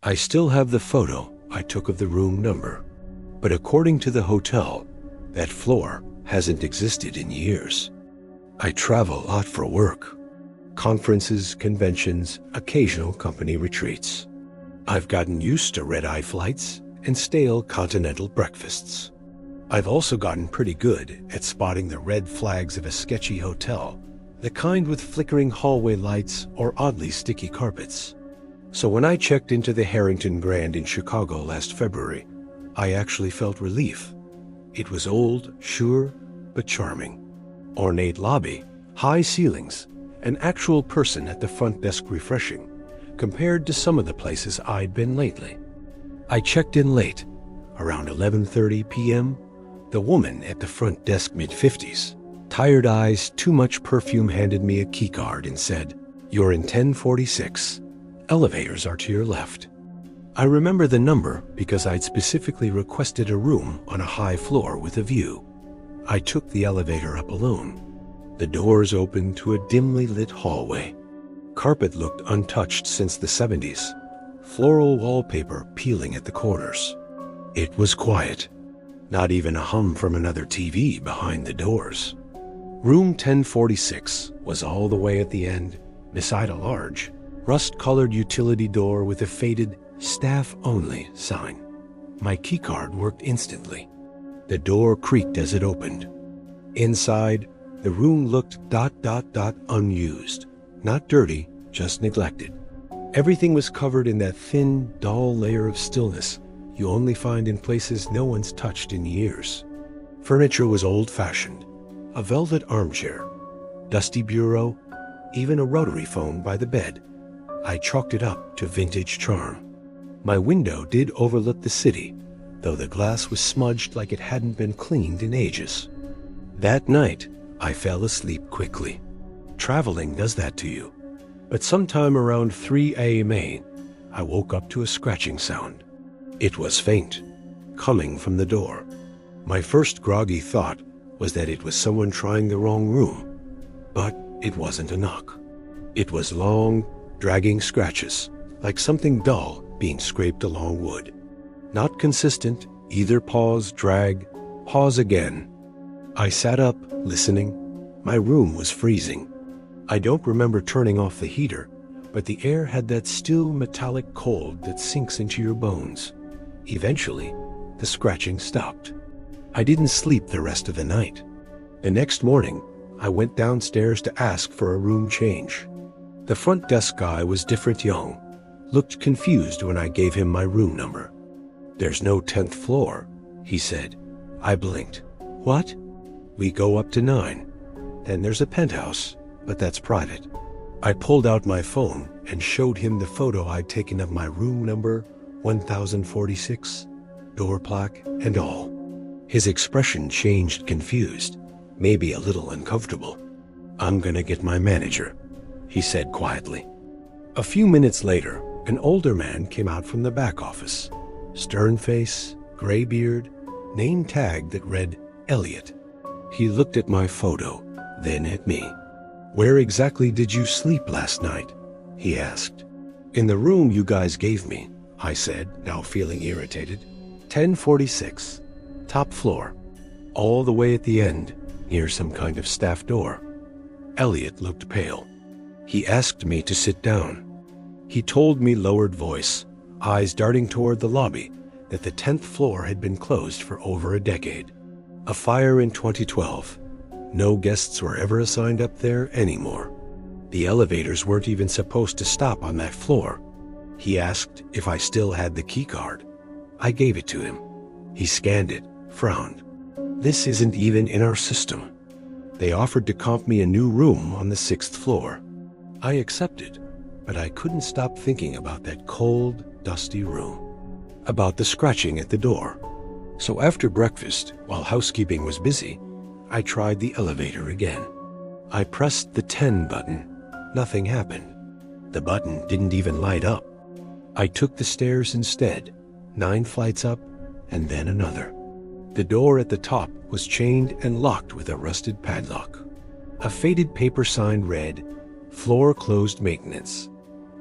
I still have the photo I took of the room number, but according to the hotel, that floor hasn't existed in years. I travel a lot for work. Conferences, conventions, occasional company retreats. I've gotten used to red-eye flights and stale continental breakfasts. I've also gotten pretty good at spotting the red flags of a sketchy hotel, the kind with flickering hallway lights or oddly sticky carpets. So when I checked into the Harrington Grand in Chicago last February, I actually felt relief. It was old, sure, but charming. Ornate lobby, high ceilings, an actual person at the front desk refreshing, compared to some of the places I'd been lately. I checked in late, around 11:30 p.m. The woman at the front desk, mid-50s, tired eyes, too much perfume, handed me a keycard and said, "You're in 1046. Elevators are to your left." I remember the number because I'd specifically requested a room on a high floor with a view. I took the elevator up alone. The doors opened to a dimly lit hallway. Carpet looked untouched since the 70s. Floral wallpaper peeling at the corners. It was quiet. Not even a hum from another TV behind the doors. Room 1046 was all the way at the end, beside a large, rust-colored utility door with a faded "Staff Only" sign. My keycard worked instantly. The door creaked as it opened. Inside, the room looked ... unused. Not dirty, just neglected. Everything was covered in that thin, dull layer of stillness you only find in places no one's touched in years. Furniture was old-fashioned. A velvet armchair, dusty bureau, even a rotary phone by the bed. I chalked it up to vintage charm. My window did overlook the city, though the glass was smudged like it hadn't been cleaned in ages. That night, I fell asleep quickly. Traveling does that to you. But sometime around 3 a.m. I woke up to a scratching sound. It was faint, coming from the door. My first groggy thought was that it was someone trying the wrong room. But it wasn't a knock. It was long, dragging scratches, like something dull being scraped along wood. Not consistent, either pause, drag, pause again. I sat up, listening. My room was freezing. I don't remember turning off the heater, but the air had that still metallic cold that sinks into your bones. Eventually, the scratching stopped. I didn't sleep the rest of the night. The next morning, I went downstairs to ask for a room change. The front desk guy was different young, looked confused when I gave him my room number. "There's no 10th floor," he said. I blinked. "What?" "We go up to 9. Then there's a penthouse, but that's private." I pulled out my phone and showed him the photo I'd taken of my room number, 1046, door plaque and all. His expression changed, confused, maybe a little uncomfortable. "I'm gonna get my manager," he said quietly. A few minutes later, an older man came out from the back office. Stern face, gray beard, name tag that read Elliot. He looked at my photo, then at me. "Where exactly did you sleep last night?" he asked. "In the room you guys gave me," I said, now feeling irritated. 1046, top floor, all the way at the end, near some kind of staff door. Elliot looked pale. He asked me to sit down. He told me, lowered voice, eyes darting toward the lobby, that the 10th floor had been closed for over a decade. A fire in 2012. No guests were ever assigned up there anymore. The elevators weren't even supposed to stop on that floor. He asked if I still had the key card. I gave it to him. He scanned it, frowned. "This isn't even in our system." They offered to comp me a new room on the 6th floor. I accepted, but I couldn't stop thinking about that cold, dusty room. About the scratching at the door. So after breakfast, while housekeeping was busy, I tried the elevator again. I pressed the 10 button. Nothing happened. The button didn't even light up. I took the stairs instead, 9 flights up, and then another. The door at the top was chained and locked with a rusted padlock. A faded paper sign read, "Floor closed maintenance."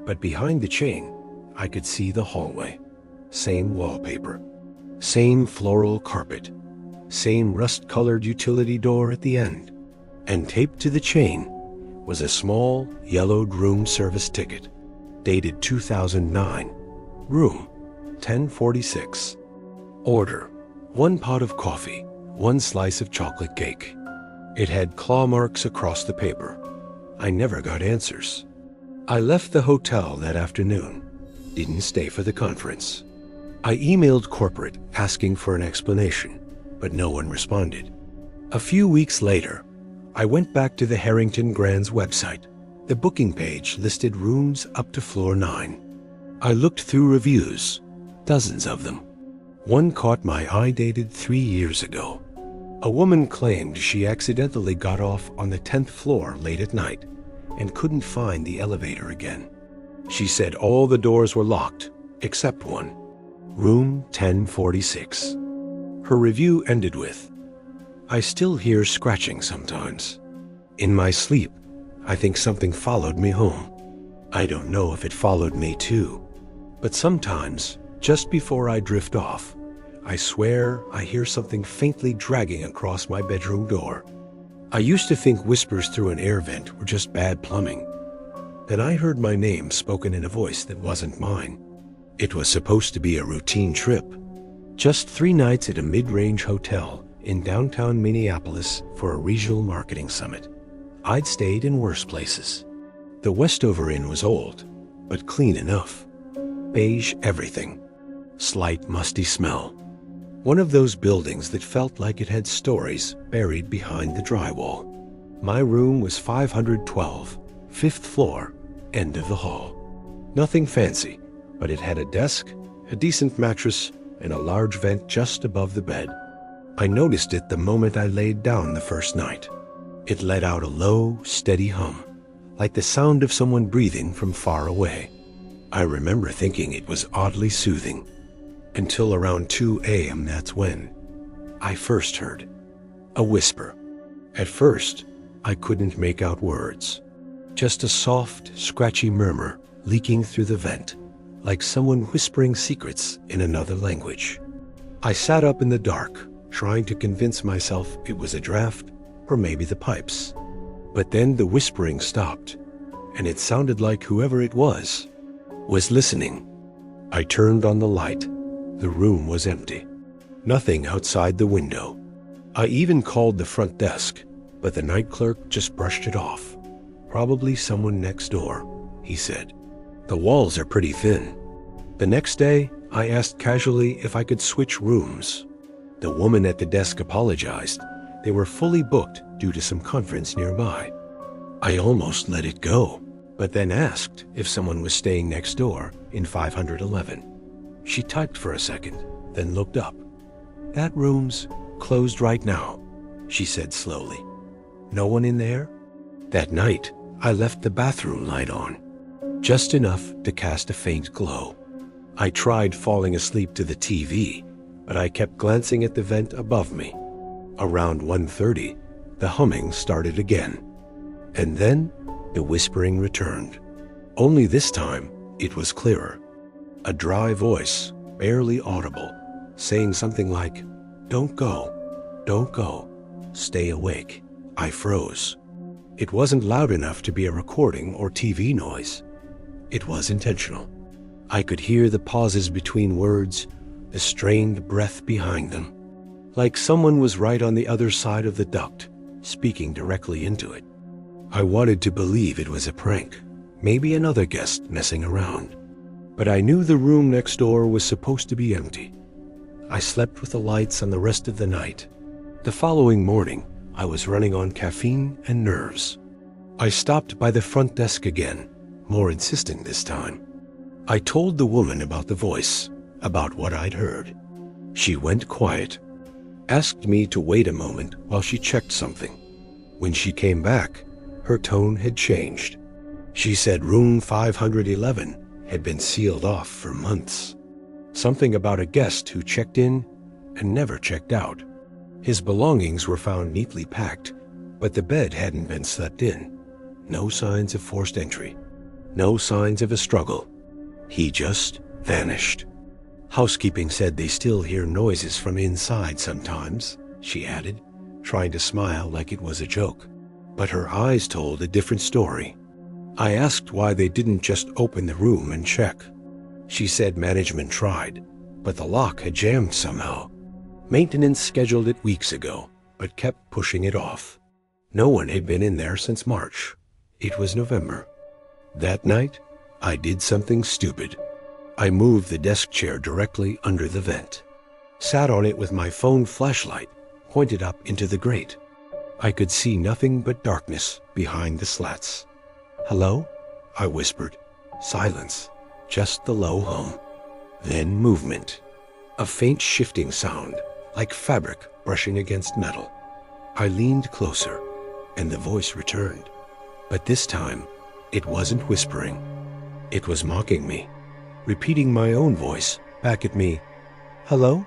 But behind the chain, I could see the hallway. Same wallpaper. Same floral carpet. Same rust-colored utility door at the end. And taped to the chain was a small, yellowed room service ticket, dated 2009. Room 1046. Order: 1 pot of coffee, 1 slice of chocolate cake. It had claw marks across the paper. I never got answers. I left the hotel that afternoon. Didn't stay for the conference. I emailed corporate asking for an explanation, but no one responded. A few weeks later, I went back to the Harrington Grand's website. The booking page listed rooms up to floor 9. I looked through reviews, dozens of them. One caught my eye, dated 3 years ago. A woman claimed she accidentally got off on the 10th floor late at night and couldn't find the elevator again. She said all the doors were locked, except one, room 1046. Her review ended with, "I still hear scratching sometimes. In my sleep, I think something followed me home. I don't know if it followed me too, but sometimes, just before I drift off, I swear I hear something faintly dragging across my bedroom door." I used to think whispers through an air vent were just bad plumbing. Then I heard my name spoken in a voice that wasn't mine. It was supposed to be a routine trip. Just 3 nights at a mid-range hotel in downtown Minneapolis for a regional marketing summit. I'd stayed in worse places. The Westover Inn was old, but clean enough. Beige everything. Slight musty smell. One of those buildings that felt like it had stories buried behind the drywall. My room was 512, 5th floor, end of the hall. Nothing fancy, but it had a desk, a decent mattress, and a large vent just above the bed. I noticed it the moment I laid down the first night. It let out a low, steady hum, like the sound of someone breathing from far away. I remember thinking it was oddly soothing. Until around 2 a.m., that's when I first heard a whisper. At first, I couldn't make out words. Just a soft, scratchy murmur leaking through the vent, like someone whispering secrets in another language. I sat up in the dark, trying to convince myself it was a draft or maybe the pipes. But then the whispering stopped, and it sounded like whoever it was listening. I turned on the light. The room was empty. Nothing outside the window. I even called the front desk, but the night clerk just brushed it off. "Probably someone next door," he said. "The walls are pretty thin." The next day, I asked casually if I could switch rooms. The woman at the desk apologized. They were fully booked due to some conference nearby. I almost let it go, but then asked if someone was staying next door in 511. She typed for a second, then looked up. "That room's closed right now," she said slowly. "No one in there?" That night, I left the bathroom light on, just enough to cast a faint glow. I tried falling asleep to the TV, but I kept glancing at the vent above me. Around 1:30, the humming started again. And then, the whispering returned. Only this time, it was clearer. A dry voice, barely audible, saying something like, "Don't go, don't go, stay awake." I froze. It wasn't loud enough to be a recording or TV noise. It was intentional. I could hear the pauses between words, the strained breath behind them, like someone was right on the other side of the duct, speaking directly into it. I wanted to believe it was a prank, maybe another guest messing around. But I knew the room next door was supposed to be empty. I slept with the lights on the rest of the night. The following morning, I was running on caffeine and nerves. I stopped by the front desk again, more insistent this time. I told the woman about the voice, about what I'd heard. She went quiet, asked me to wait a moment while she checked something. When she came back, her tone had changed. She said room 511 had been sealed off for months. Something about a guest who checked in and never checked out. His belongings were found neatly packed, but the bed hadn't been slept in. No signs of forced entry. No signs of a struggle. He just vanished. Housekeeping said they still hear noises from inside sometimes, she added, trying to smile like it was a joke. But her eyes told a different story. I asked why they didn't just open the room and check. She said management tried, but the lock had jammed somehow. Maintenance scheduled it weeks ago, but kept pushing it off. No one had been in there since March. It was November. That night, I did something stupid. I moved the desk chair directly under the vent, sat on it with my phone flashlight pointed up into the grate. I could see nothing but darkness behind the slats. "Hello?" I whispered. Silence, just the low hum. Then movement. A faint shifting sound, like fabric brushing against metal. I leaned closer, and the voice returned. But this time, it wasn't whispering. It was mocking me, repeating my own voice back at me. "Hello?"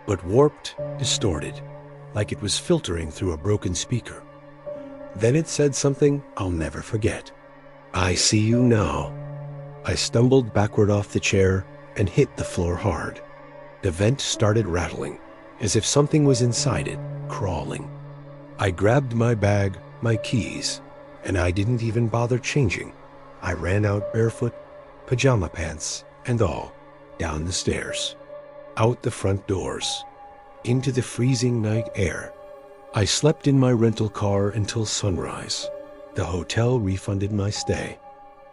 But warped, distorted, like it was filtering through a broken speaker. Then it said something I'll never forget. "I see you now." I stumbled backward off the chair and hit the floor hard. The vent started rattling, as if something was inside it, crawling. I grabbed my bag, my keys, and I didn't even bother changing. I ran out barefoot, pajama pants and all, down the stairs, out the front doors, into the freezing night air. I slept in my rental car until sunrise. The hotel refunded my stay.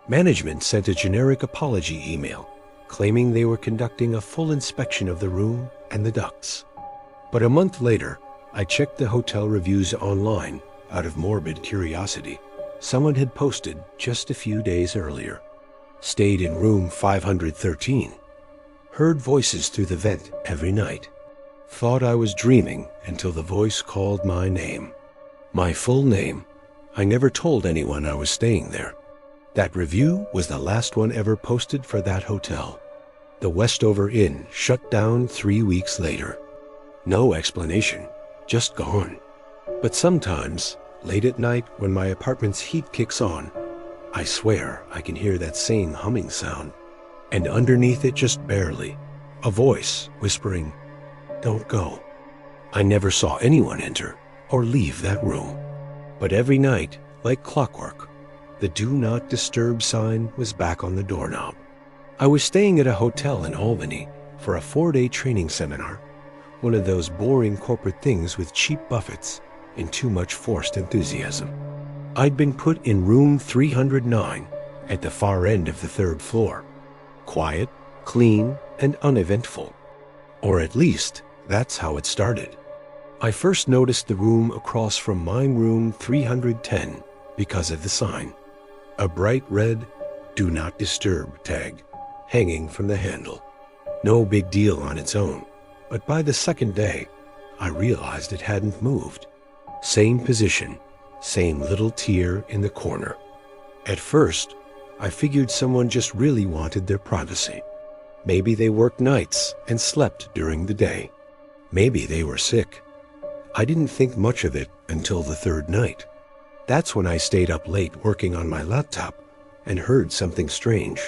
Management sent a generic apology email, claiming they were conducting a full inspection of the room and the ducts. But a month later, I checked the hotel reviews online out of morbid curiosity. Someone had posted just a few days earlier. Stayed in room 513. Heard voices through the vent every night. Thought I was dreaming until the voice called my name. My full name. I never told anyone I was staying there. That review was the last one ever posted for that hotel. The Westover Inn shut down 3 weeks later. No explanation, just gone. But sometimes, late at night when my apartment's heat kicks on, I swear I can hear that same humming sound. And underneath it, just barely, a voice whispering, "Don't go." I never saw anyone enter or leave that room. But every night, like clockwork, the Do Not Disturb sign was back on the doorknob. I was staying at a hotel in Albany for a 4-day training seminar, one of those boring corporate things with cheap buffets and too much forced enthusiasm. I'd been put in room 309 at the far end of the 3rd floor. Quiet, clean, and uneventful. Or at least, that's how it started. I first noticed the room across from mine room 310 because of the sign. A bright red "Do Not Disturb" tag hanging from the handle. No big deal on its own, but by the second day, I realized it hadn't moved. Same position, same little tear in the corner. At first, I figured someone just really wanted their privacy. Maybe they worked nights and slept during the day. Maybe they were sick. I didn't think much of it until the 3rd night. That's when I stayed up late working on my laptop and heard something strange.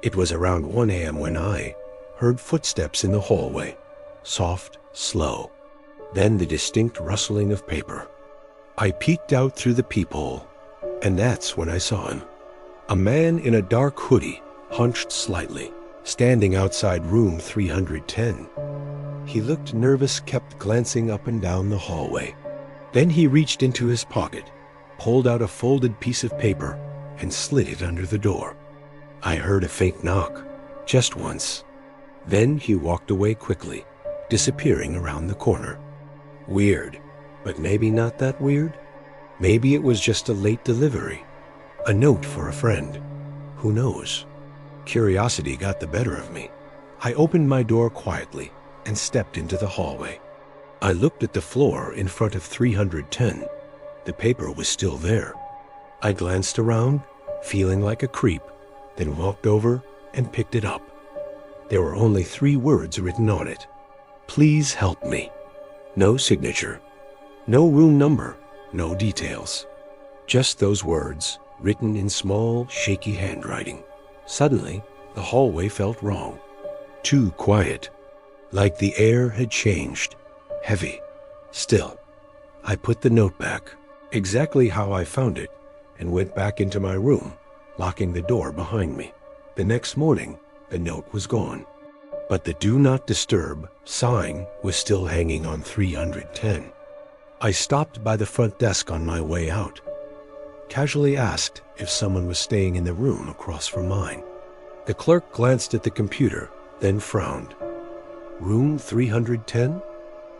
It was around 1 a.m. when I heard footsteps in the hallway, soft, slow, then the distinct rustling of paper. I peeked out through the peephole, and that's when I saw him. A man in a dark hoodie, hunched slightly, standing outside room 310. He looked nervous, kept glancing up and down the hallway. Then he reached into his pocket, pulled out a folded piece of paper, and slid it under the door. I heard a faint knock, just once. Then he walked away quickly, disappearing around the corner. Weird, but maybe not that weird. Maybe it was just a late delivery, a note for a friend. Who knows? Curiosity got the better of me. I opened my door quietly and stepped into the hallway. I looked at the floor in front of 310. The paper was still there. I glanced around, feeling like a creep, then walked over and picked it up. There were only 3 words written on it. "Please help me." No signature, no room number, no details. Just those words, written in small, shaky handwriting. Suddenly, The hallway felt wrong. Too quiet. Like the air had changed. Heavy. Still. I put the note back, exactly how I found it, and went back into my room, locking the door behind me. The next morning, the note was gone. But the Do Not Disturb sign was still hanging on 310. I stopped by the front desk on my way out. Casually asked if someone was staying in the room across from mine. The clerk glanced at the computer, then frowned. Room 310?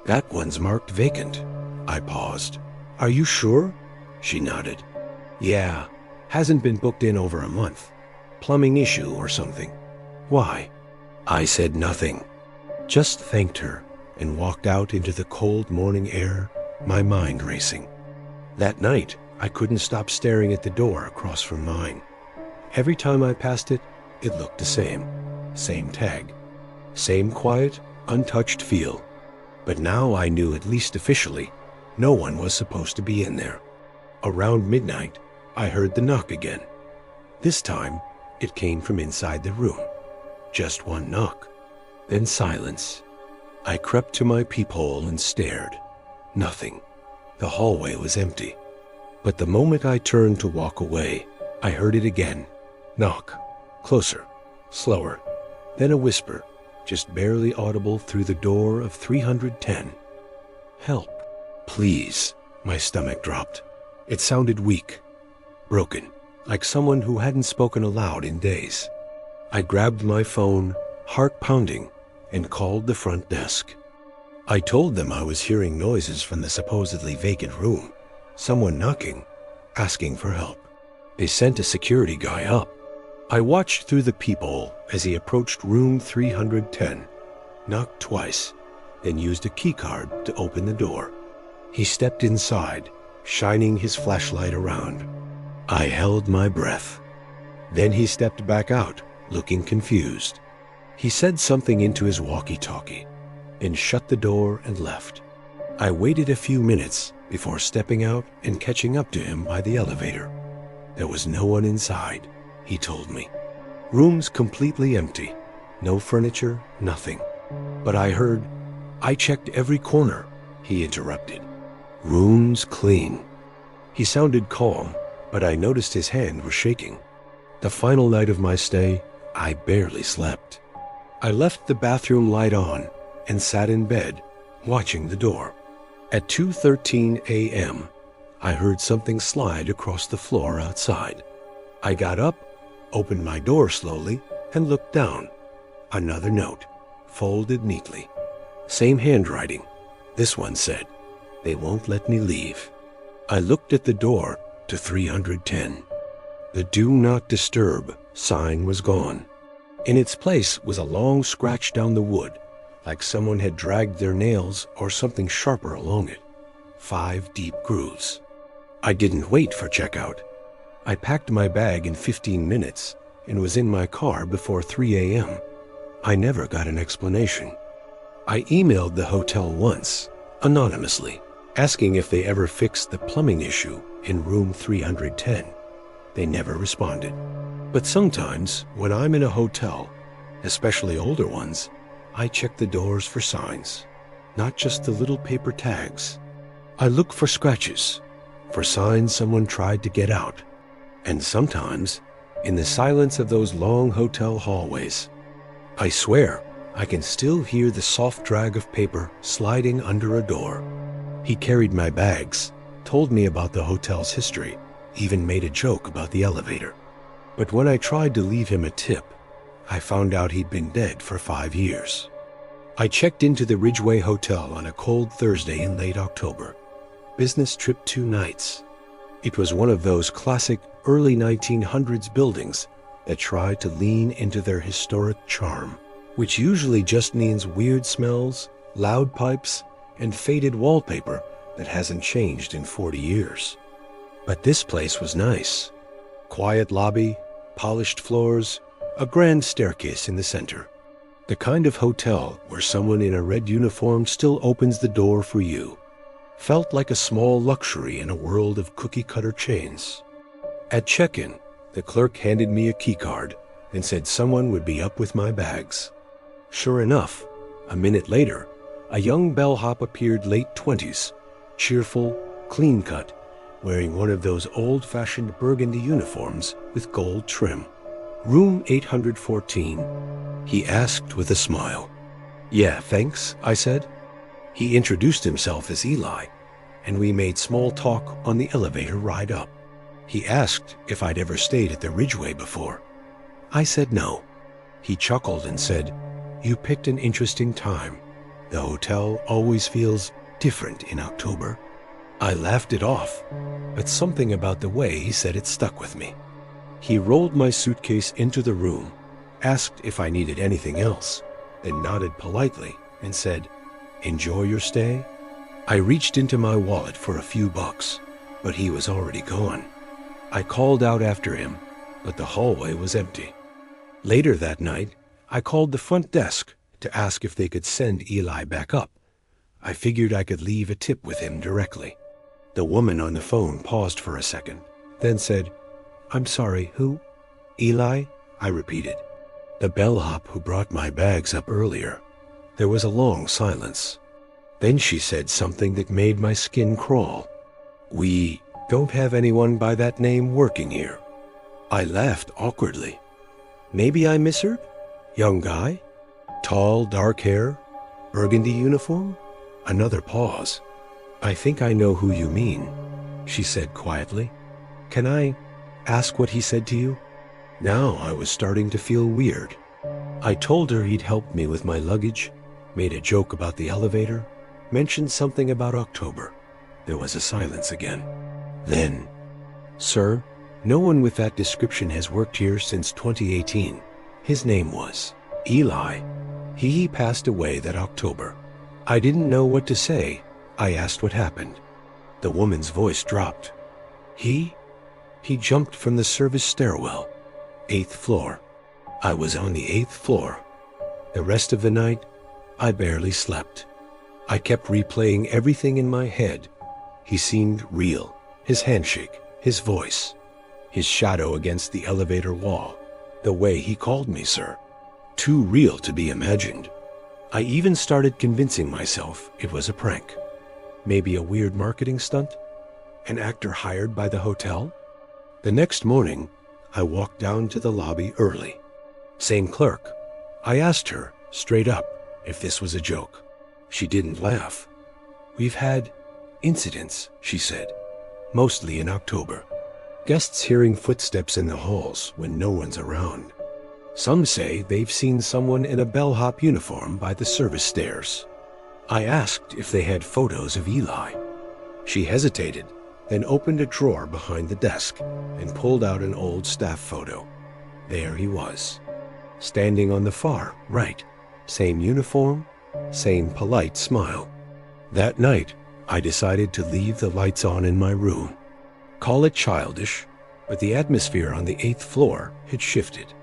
That one's marked vacant. I paused. Are you sure? She nodded. Yeah, hasn't been booked in over a month. Plumbing issue or something. Why? I said nothing. Just thanked her and walked out into the cold morning air, my mind racing. That night, I couldn't stop staring at the door across from mine. Every time I passed it, it looked the same. Same tag. Same quiet, untouched feel. But now I knew, at least officially, no one was supposed to be in there. Around midnight, I heard the knock again. This time, it came from inside the room. Just one knock. Then silence. I crept to my peephole and stared. Nothing. The hallway was empty. But the moment I turned to walk away, I heard it again. Knock. Closer. Slower. Then a whisper, just barely audible through the door of 310. Help. Please. My stomach dropped. It sounded weak. Broken. Like someone who hadn't spoken aloud in days. I grabbed my phone, heart pounding, and called the front desk. I told them I was hearing noises from the supposedly vacant room. Someone knocking, asking for help. They sent a security guy up. I watched through the peephole as he approached room 310, knocked twice, then used a keycard to open the door. He stepped inside, shining his flashlight around. I held my breath. Then he stepped back out, looking confused. He said something into his walkie-talkie, and shut the door and left. I waited a few minutes before stepping out and catching up to him by the elevator. There was no one inside, he told me. Rooms completely empty. No furniture, nothing. But I heard, I checked every corner, he interrupted. Rooms clean. He sounded calm, but I noticed his hand was shaking. The final night of my stay, I barely slept. I left the bathroom light on and sat in bed, watching the door. At 2:13 a.m., I heard something slide across the floor outside. I got up, opened my door slowly, and looked down. Another note, folded neatly. Same handwriting. This one said, "They won't let me leave." I looked at the door to 310. The Do Not Disturb sign was gone. In its place was a long scratch down the wood, like someone had dragged their nails or something sharper along it. 5 deep grooves. I didn't wait for checkout. I packed my bag in 15 minutes and was in my car before 3 a.m. I never got an explanation. I emailed the hotel once, anonymously, asking if they ever fixed the plumbing issue in room 310. They never responded. But sometimes, when I'm in a hotel, especially older ones, I check the doors for signs, not just the little paper tags. I look for scratches, for signs someone tried to get out. And sometimes, in the silence of those long hotel hallways, I swear I can still hear the soft drag of paper sliding under a door. He carried my bags, told me about the hotel's history, even made a joke about the elevator. But when I tried to leave him a tip, I found out he'd been dead for 5 years. I checked into the Ridgeway Hotel on a cold Thursday in late October. Business trip 2 nights. It was one of those classic early 1900s buildings that try to lean into their historic charm, which usually just means weird smells, loud pipes, and faded wallpaper that hasn't changed in 40 years. But this place was nice. Quiet lobby, polished floors, a grand staircase in the center. The kind of hotel where someone in a red uniform still opens the door for you. Felt like a small luxury in a world of cookie-cutter chains. At check-in, the clerk handed me a keycard and said someone would be up with my bags. Sure enough, a minute later, a young bellhop appeared, late 20s, cheerful, clean-cut, wearing one of those old-fashioned burgundy uniforms with gold trim. "Room 814, he asked with a smile. "Yeah, thanks," I said. He introduced himself as Eli, and we made small talk on the elevator ride up. He asked if I'd ever stayed at the Ridgeway before. I said no. He chuckled and said, "You picked an interesting time. The hotel always feels different in October." I laughed it off, but something about the way he said it stuck with me. He rolled my suitcase into the room, asked if I needed anything else, then nodded politely and said, "Enjoy your stay?" I reached into my wallet for a few bucks, but he was already gone. I called out after him, but the hallway was empty. Later that night, I called the front desk to ask if they could send Eli back up. I figured I could leave a tip with him directly. The woman on the phone paused for a second, then said, "I'm sorry, who?" "Eli," I repeated. "The bellhop who brought my bags up earlier." There was a long silence. Then she said something that made my skin crawl. "We don't have anyone by that name working here." I laughed awkwardly. Maybe I misheard? Young guy? Tall, dark hair? Burgundy uniform? Another pause. "I think I know who you mean," she said quietly. "Can I ask what he said to you?" Now I was starting to feel weird. I told her he'd helped me with my luggage, made a joke about the elevator, mentioned something about October. There was a silence again. Then, "Sir, no one with that description has worked here since 2018. His name was Eli. He passed away that October." I didn't know what to say. I asked what happened. The woman's voice dropped. He jumped from the service stairwell, 8th floor. I was on the 8th floor. The rest of the night, I barely slept. I kept replaying everything in my head. He seemed real. His handshake, his voice, his shadow against the elevator wall, the way he called me, sir. Too real to be imagined. I even started convincing myself it was a prank. Maybe a weird marketing stunt? An actor hired by the hotel? The next morning, I walked down to the lobby early. Same clerk. I asked her, straight up, if this was a joke. She didn't laugh. "We've had incidents," she said, "mostly in October. Guests hearing footsteps in the halls when no one's around. Some say they've seen someone in a bellhop uniform by the service stairs." I asked if they had photos of Eli. She hesitated, then opened a drawer behind the desk and pulled out an old staff photo. There he was, standing on the far right, same uniform, same polite smile. That night, I decided to leave the lights on in my room. Call it childish, but the atmosphere on the 8th floor had shifted.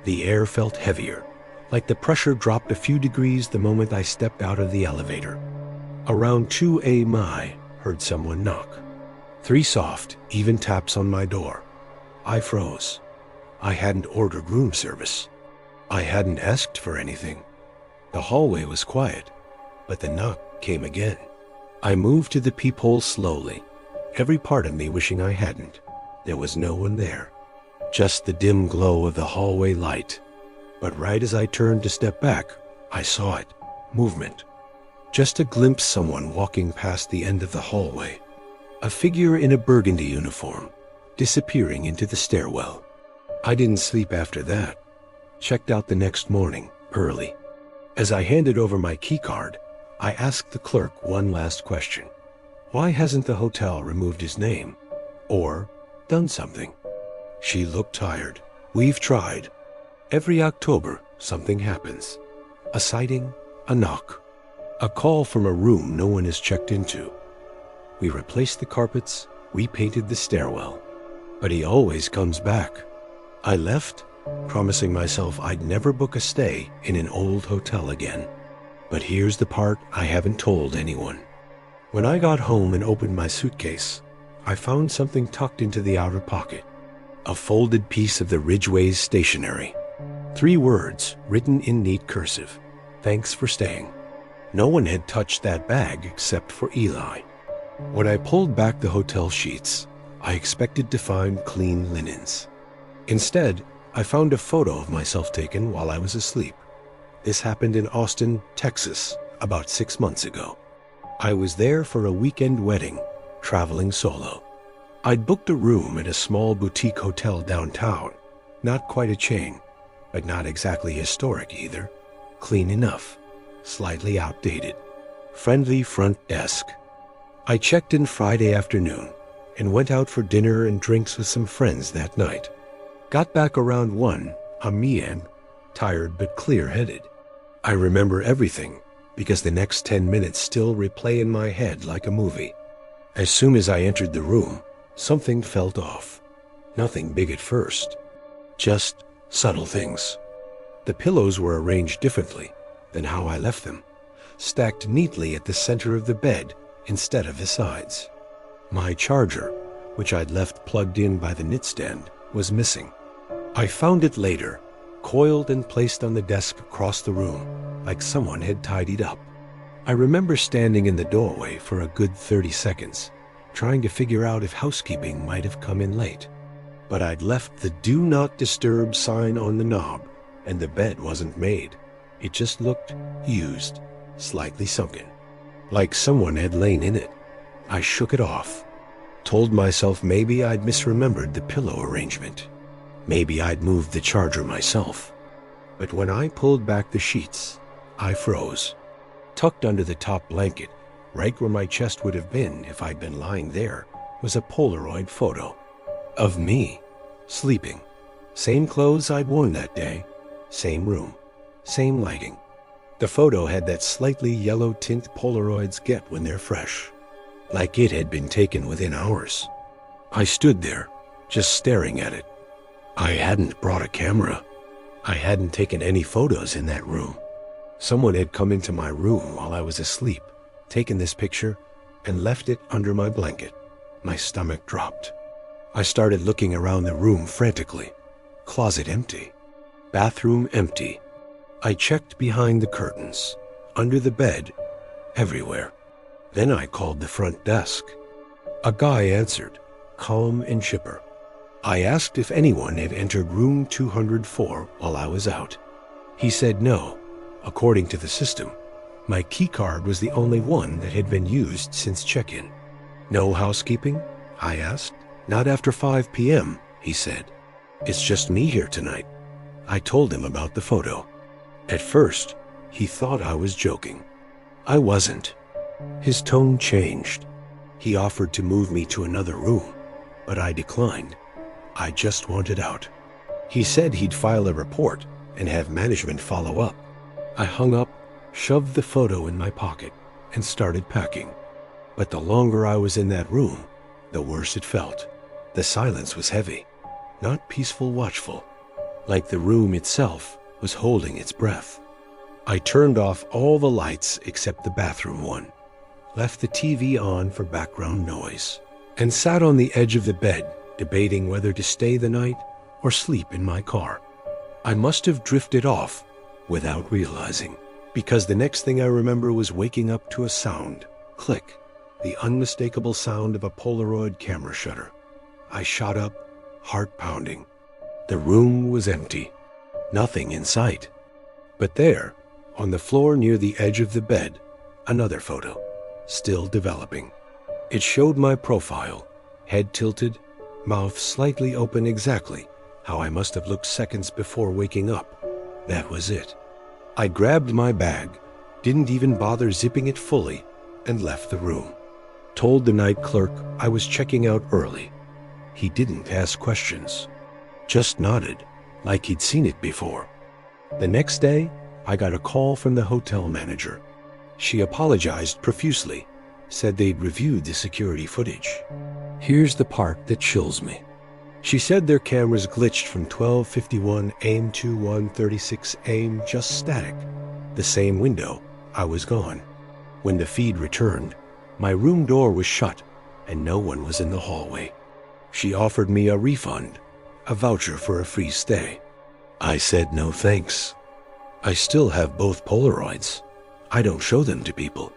The air felt heavier, like the pressure dropped a few degrees the moment I stepped out of the elevator. Around 2 a.m. I heard someone knock. 3 soft, even taps on my door. I froze. I hadn't ordered room service. I hadn't asked for anything. The hallway was quiet, but the knock came again. I moved to the peephole slowly, every part of me wishing I hadn't. There was no one there. Just the dim glow of the hallway light. But right as I turned to step back, I saw it. Movement. Just a glimpse, someone walking past the end of the hallway. A figure in a burgundy uniform, disappearing into the stairwell. I didn't sleep after that. Checked out the next morning, early. As I handed over my keycard, I asked the clerk one last question. Why hasn't the hotel removed his name? Or done something? She looked tired. We've tried. Every October, something happens. A sighting, a knock, a call from a room no one has checked into. We replaced the carpets, repainted the stairwell. But he always comes back. I left, promising myself I'd never book a stay in an old hotel again. But here's the part I haven't told anyone. When I got home and opened my suitcase, I found something tucked into the outer pocket. A folded piece of the Ridgeway's stationery. 3 words written in neat cursive. Thanks for staying. No one had touched that bag except for Eli. When I pulled back the hotel sheets, I expected to find clean linens. Instead, I found a photo of myself taken while I was asleep. This happened in Austin, Texas, about 6 months ago. I was there for a weekend wedding, traveling solo. I'd booked a room at a small boutique hotel downtown. Not quite a chain, but not exactly historic either. Clean enough, slightly outdated. Friendly front desk. I checked in Friday afternoon and went out for dinner and drinks with some friends that night. Got back around 1, I'm tired but clear-headed. I remember everything because the next 10 minutes still replay in my head like a movie. As soon as I entered the room, something felt off. Nothing big at first, just subtle things. The pillows were arranged differently than how I left them, stacked neatly at the center of the bed instead of the sides. My charger, which I'd left plugged in by the nightstand, was missing. I found it later, coiled and placed on the desk across the room, like someone had tidied up. I remember standing in the doorway for a good 30 seconds, trying to figure out if housekeeping might have come in late. But I'd left the Do Not Disturb sign on the knob, and the bed wasn't made. It just looked used, slightly sunken, like someone had lain in it. I shook it off, told myself maybe I'd misremembered the pillow arrangement. Maybe I'd moved the charger myself. But when I pulled back the sheets, I froze. Tucked under the top blanket, right where my chest would have been if I'd been lying there, was a Polaroid photo of me, sleeping. Same clothes I'd worn that day, same room, same lighting. The photo had that slightly yellow tint Polaroids get when they're fresh, like it had been taken within hours. I stood there, just staring at it. I hadn't brought a camera. I hadn't taken any photos in that room. Someone had come into my room while I was asleep, taken this picture, and left it under my blanket. My stomach dropped. I started looking around the room frantically. Closet empty. Bathroom empty. I checked behind the curtains, under the bed, everywhere. Then I called the front desk. A guy answered, calm and chipper. I asked if anyone had entered room 204 while I was out. He said no. According to the system, my keycard was the only one that had been used since check-in. No housekeeping? I asked. Not after 5 p.m., he said. It's just me here tonight. I told him about the photo. At first, he thought I was joking. I wasn't. His tone changed. He offered to move me to another room, but I declined. I just wanted out. He said he'd file a report and have management follow up. I hung up, shoved the photo in my pocket, and started packing. But the longer I was in that room, the worse it felt. The silence was heavy, not peaceful, watchful, like the room itself was holding its breath. I turned off all the lights except the bathroom one, left the TV on for background noise, and sat on the edge of the bed, debating whether to stay the night or sleep in my car. I must have drifted off without realizing, because the next thing I remember was waking up to a sound. Click. The unmistakable sound of a Polaroid camera shutter. I shot up, heart pounding. The room was empty. Nothing in sight. But there, on the floor near the edge of the bed, another photo, still developing. It showed my profile, head tilted, mouth slightly open, exactly how I must have looked seconds before waking up. That was it. I grabbed my bag, didn't even bother zipping it fully, and left the room. Told the night clerk I was checking out early. He didn't ask questions, just nodded like he'd seen it before. The next day, I got a call from the hotel manager. She apologized profusely, said they'd reviewed the security footage. Here's the part that chills me. She said their cameras glitched from 12:51 AIM to 1:36 AIM, just static. The same window. I was gone. When the feed returned, my room door was shut and no one was in the hallway. She offered me a refund, a voucher for a free stay. I said no thanks. I still have both Polaroids. I don't show them to people.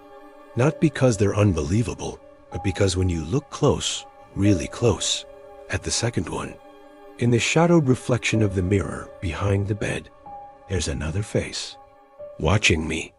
Not because they're unbelievable, but because when you look close, really close, at the second one, in the shadowed reflection of the mirror behind the bed, there's another face, watching me.